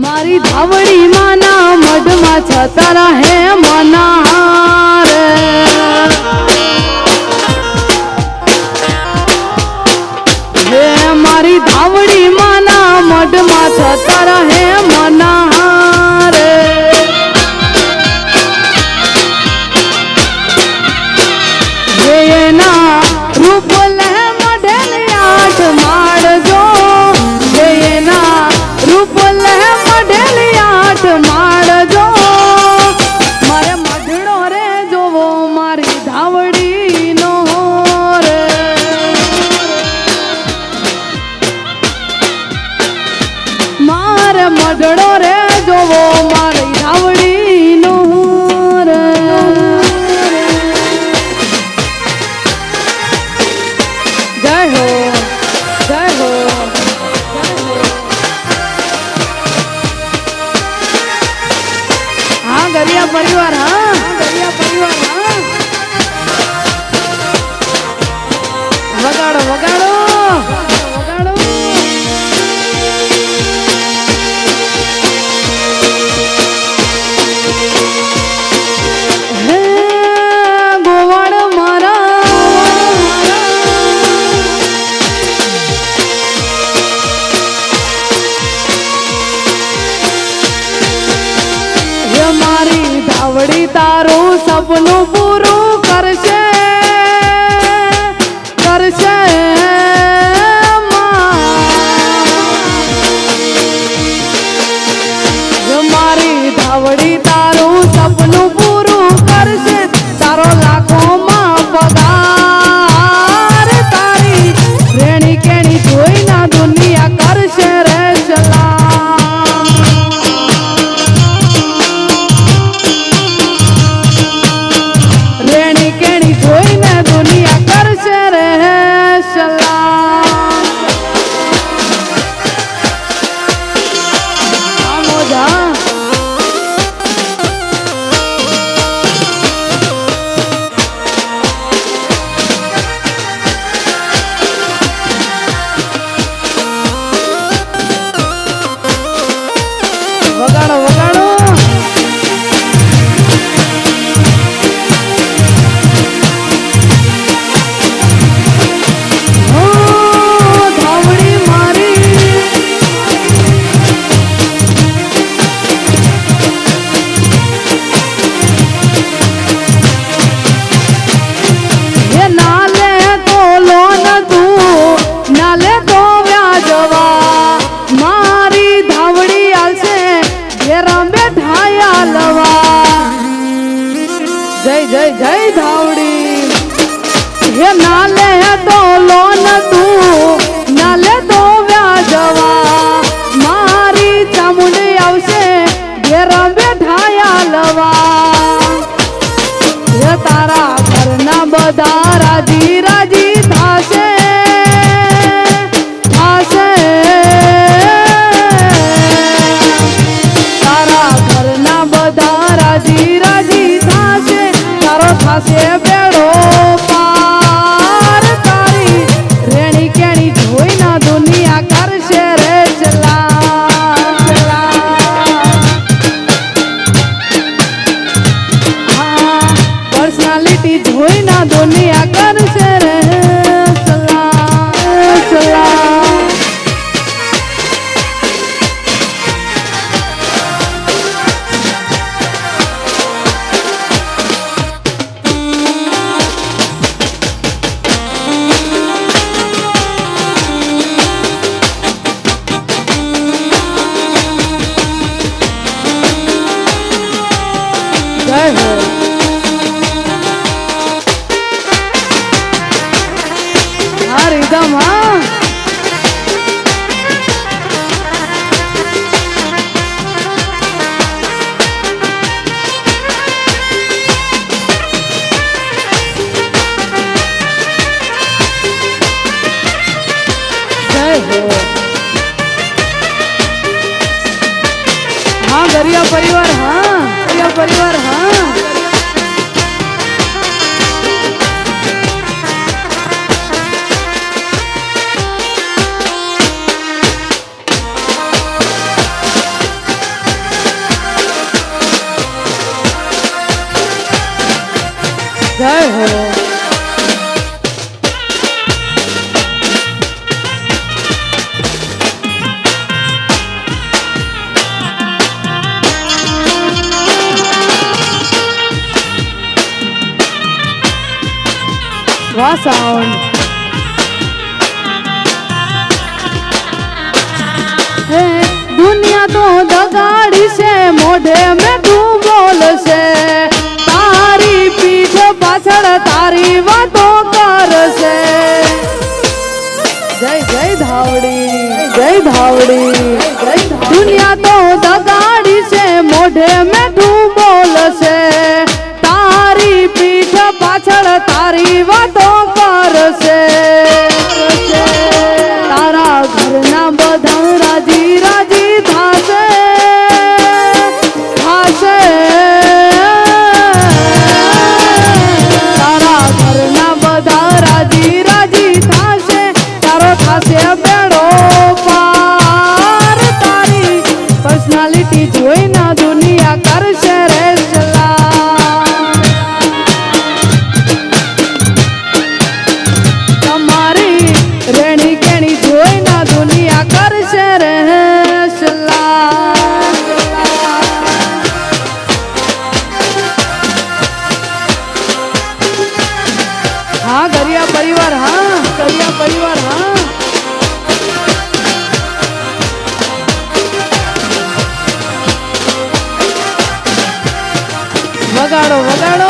મારી ધાવડી માના મઢમાં છતા રહે મના રે હે મારી ધાવડી માના મઢમાં છતા રહે મના રે હે એના રૂપ લે મઢેલ આઠ માળજો હે એના રૂપ લે મઢેલ આઠ માળજો મારે મઢડો રે જોવો મારી ધાવડી નો રે મારે મઢડો રે જોવો મારી ધાવડી નો રે જય હો જય હો हाँ गरिया परिवार हाँ गरिया परिवार हाँ वगाड़ो वगाड़ो वगाड़ो हे गोवाड़ मारा મારી ધાવડી તારું સપનું પૂરું કરશે કરશે મારી ધાવડી તારું સપનું પૂરું કરશે તારો લાખોમાં પગાર તારી રેણી કેણી જોઈ ના દુનિયા કરશે રે સલામ રેણી કેણી જોઈને દુનિયા કરશે રે સલામ મોજા વગાડો વગાડો ધાવડી મારી એ નાલે તો લોન તું નાલે તો વ્યાજવા મારી ધાવડી આલશે ઘેરા બેઠાયા લવા જય જય જય ધાવડી હે નાલે તો લોન તું નાલે તો વ્યાજવા મારી ચામુંડી આવશે ઘેરા બેઠાયા લવા હે તારા ઘરના બધા રાજી રાજી થાશે થાશે તારા ઘરના બધા રાજી રાજી થાશે તારો થાશે બેડો પાર તારી રેણી કેણી જોઈ ના દુનિયા કરશે રે સલામ હા પર્સનાલિટી જોઈ ના દુનિયા કરશે રે સલામ સલામ જય હો હા રીધમ હા જય હો हाँ गरिया परिवार हाँ गरिया परिवार हाँ જય હો વાહ સાઉન્ડ दुनिया तो दगाड़ी से मोढ़े में तू बोल से तारी पीठ पाछड़ तारी वातो कर से जय जय धावड़ी जय धावड़ी दुनिया तो दगाड़ी से मोढ़े में तू बोल से तारी पीठ पाछड़ तारी वातो कर से तारा घर ना बधा राजी राजी थासे थासे तारा घर ना बधा राजी राजी थासे तारो थासे बेड़ो पार तारी पर्सनालिटी जोई ना दुनिया करशे रे चला તમારી રેણી કેણી જોઈ ના દુનિયા કરશે રે સલા हाँ गरिया परिवार हाँ गरिया परिवार हाँ वगाड़ो वगाड़ो